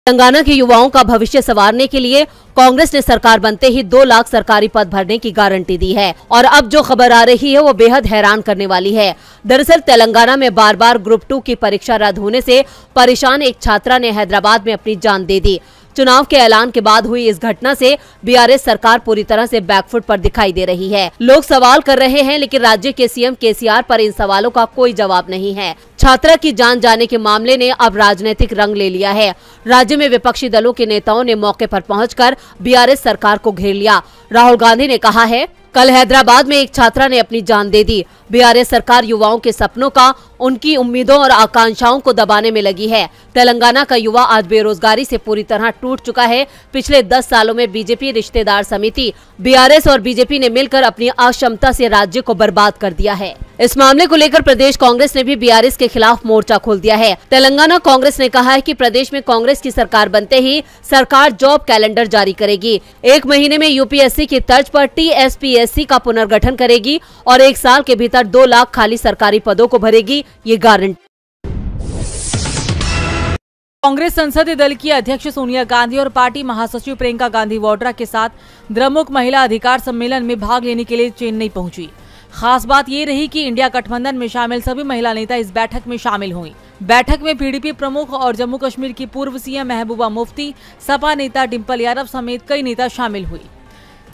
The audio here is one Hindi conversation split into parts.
तेलंगाना के युवाओं का भविष्य संवारने के लिए कांग्रेस ने सरकार बनते ही 2 लाख सरकारी पद भरने की गारंटी दी है और अब जो खबर आ रही है वो बेहद हैरान करने वाली है। दरअसल तेलंगाना में बार बार ग्रुप 2 की परीक्षा रद्द होने से परेशान एक छात्रा ने हैदराबाद में अपनी जान दे दी। चुनाव के ऐलान के बाद हुई इस घटना से बीआरएस सरकार पूरी तरह से बैकफुट पर दिखाई दे रही है। लोग सवाल कर रहे हैं, लेकिन राज्य के सीएम केसीआर पर इन सवालों का कोई जवाब नहीं है। छात्रा की जान जाने के मामले ने अब राजनीतिक रंग ले लिया है। राज्य में विपक्षी दलों के नेताओं ने मौके पर पहुंचकर बीआरएस सरकार को घेर लिया। राहुल गांधी ने कहा है, कल हैदराबाद में एक छात्रा ने अपनी जान दे दी। बीआरएस सरकार युवाओं के सपनों का, उनकी उम्मीदों और आकांक्षाओं को दबाने में लगी है। तेलंगाना का युवा आज बेरोजगारी से पूरी तरह टूट चुका है। पिछले 10 सालों में बीजेपी रिश्तेदार समिति, बीआरएस और बीजेपी ने मिलकर अपनी अक्षमता से राज्य को बर्बाद कर दिया है। इस मामले को लेकर प्रदेश कांग्रेस ने भी बीआरएस के खिलाफ मोर्चा खोल दिया है। तेलंगाना कांग्रेस ने कहा है कि प्रदेश में कांग्रेस की सरकार बनते ही सरकार जॉब कैलेंडर जारी करेगी। 1 महीने में यूपीएससी की तर्ज पर टीएसपीएससी का पुनर्गठन करेगी और 1 साल के भीतर 2 लाख खाली सरकारी पदों को भरेगी, ये गारंटी। कांग्रेस संसदीय दल की अध्यक्ष सोनिया गांधी और पार्टी महासचिव प्रियंका गांधी वाड्रा के साथ द्रमुक महिला अधिकार सम्मेलन में भाग लेने के लिए चेन्नई पहुंची। खास बात ये रही कि इंडिया गठबंधन में शामिल सभी महिला नेता इस बैठक में शामिल हुई। बैठक में पीडीपी प्रमुख और जम्मू कश्मीर की पूर्व सीएम महबूबा मुफ्ती, सपा नेता डिंपल यादव समेत कई नेता शामिल हुई।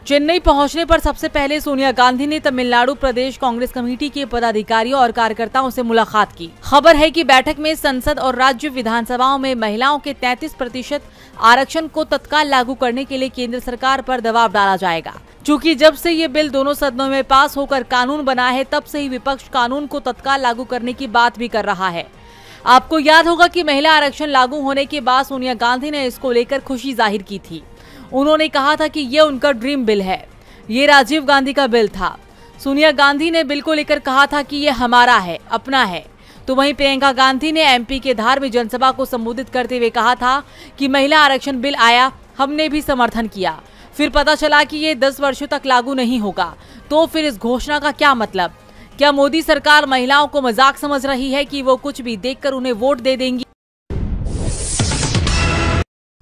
चेन्नई पहुंचने पर सबसे पहले सोनिया गांधी ने तमिलनाडु प्रदेश कांग्रेस कमेटी के पदाधिकारियों और कार्यकर्ताओं से मुलाकात की। खबर है कि बैठक में संसद और राज्य विधानसभाओं में महिलाओं के 33% आरक्षण को तत्काल लागू करने के लिए केंद्र सरकार पर दबाव डाला जाएगा। चूँकि जब से ये बिल दोनों सदनों में पास होकर कानून बना है, तब से ही विपक्ष कानून को तत्काल लागू करने की बात भी कर रहा है। आपको याद होगा कि महिला आरक्षण लागू होने के बाद सोनिया गांधी ने इसको लेकर खुशी जाहिर की थी। उन्होंने कहा था कि ये उनका ड्रीम बिल है, ये राजीव गांधी का बिल था। सोनिया गांधी ने बिल को लेकर कहा था कि ये हमारा है, अपना है। तो वहीं प्रियंका गांधी ने एमपी के धार में जनसभा को संबोधित करते हुए कहा था कि महिला आरक्षण बिल आया, हमने भी समर्थन किया, फिर पता चला कि ये 10 वर्षों तक लागू नहीं होगा। तो फिर इस घोषणा का क्या मतलब? क्या मोदी सरकार महिलाओं को मजाक समझ रही है कि वो कुछ भी देखकर उन्हें वोट दे देंगी?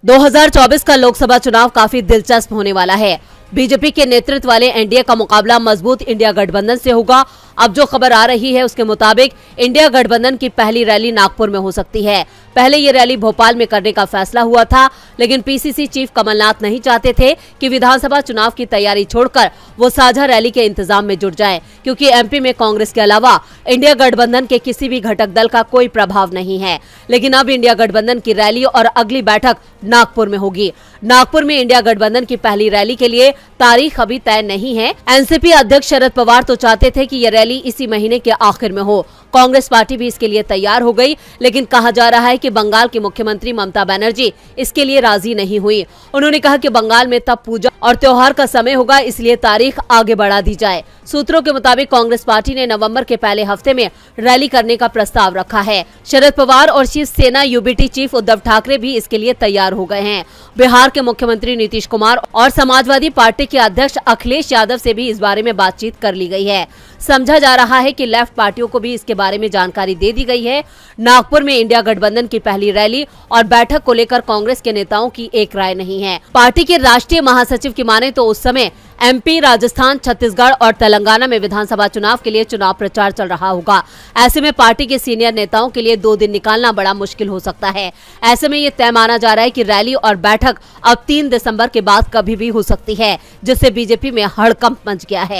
2024 का लोकसभा चुनाव काफी दिलचस्प होने वाला है। बीजेपी के नेतृत्व वाले एनडीए का मुकाबला मजबूत इंडिया गठबंधन से होगा। अब जो खबर आ रही है उसके मुताबिक इंडिया गठबंधन की पहली रैली नागपुर में हो सकती है। पहले ये रैली भोपाल में करने का फैसला हुआ था, लेकिन पीसीसी चीफ कमलनाथ नहीं चाहते थे कि विधानसभा चुनाव की तैयारी छोड़कर वो साझा रैली के इंतजाम में जुट जाएं, क्योंकि एमपी में कांग्रेस के अलावा इंडिया गठबंधन के किसी भी घटक दल का कोई प्रभाव नहीं है। लेकिन अब इंडिया गठबंधन की रैली और अगली बैठक नागपुर में होगी। नागपुर में इंडिया गठबंधन की पहली रैली के लिए तारीख अभी तय नहीं है। एनसीपी अध्यक्ष शरद पवार तो चाहते थे कि ये रैली इसी महीने के आखिर में हो। कांग्रेस पार्टी भी इसके लिए तैयार हो गई, लेकिन कहा जा रहा है कि बंगाल की मुख्यमंत्री ममता बनर्जी इसके लिए राजी नहीं हुई। उन्होंने कहा कि बंगाल में तब पूजा और त्योहार का समय होगा, इसलिए तारीख आगे बढ़ा दी जाए। सूत्रों के मुताबिक कांग्रेस पार्टी ने नवंबर के पहले हफ्ते में रैली करने का प्रस्ताव रखा है। शरद पवार और शिवसेना यूबीटी चीफ उद्धव ठाकरे भी इसके लिए तैयार हो गए हैं। बिहार के मुख्यमंत्री नीतीश कुमार और समाजवादी पार्टी के अध्यक्ष अखिलेश यादव से भी इस बारे में बातचीत कर ली गई है। समझा जा रहा है कि लेफ्ट पार्टियों को भी इसके बारे में जानकारी दे दी गई है। नागपुर में इंडिया गठबंधन की पहली रैली और बैठक को लेकर कांग्रेस के नेताओं की एक राय नहीं है। पार्टी के राष्ट्रीय महासचिव की माने तो उस समय एमपी, राजस्थान, छत्तीसगढ़ और तेलंगाना में विधानसभा चुनाव के लिए चुनाव प्रचार चल रहा होगा। ऐसे में पार्टी के सीनियर नेताओं के लिए 2 दिन निकालना बड़ा मुश्किल हो सकता है। ऐसे में ये तय माना जा रहा है कि रैली और बैठक अब 3 दिसंबर के बाद कभी भी हो सकती है, जिससे बीजेपी में हड़कंप मच गया है।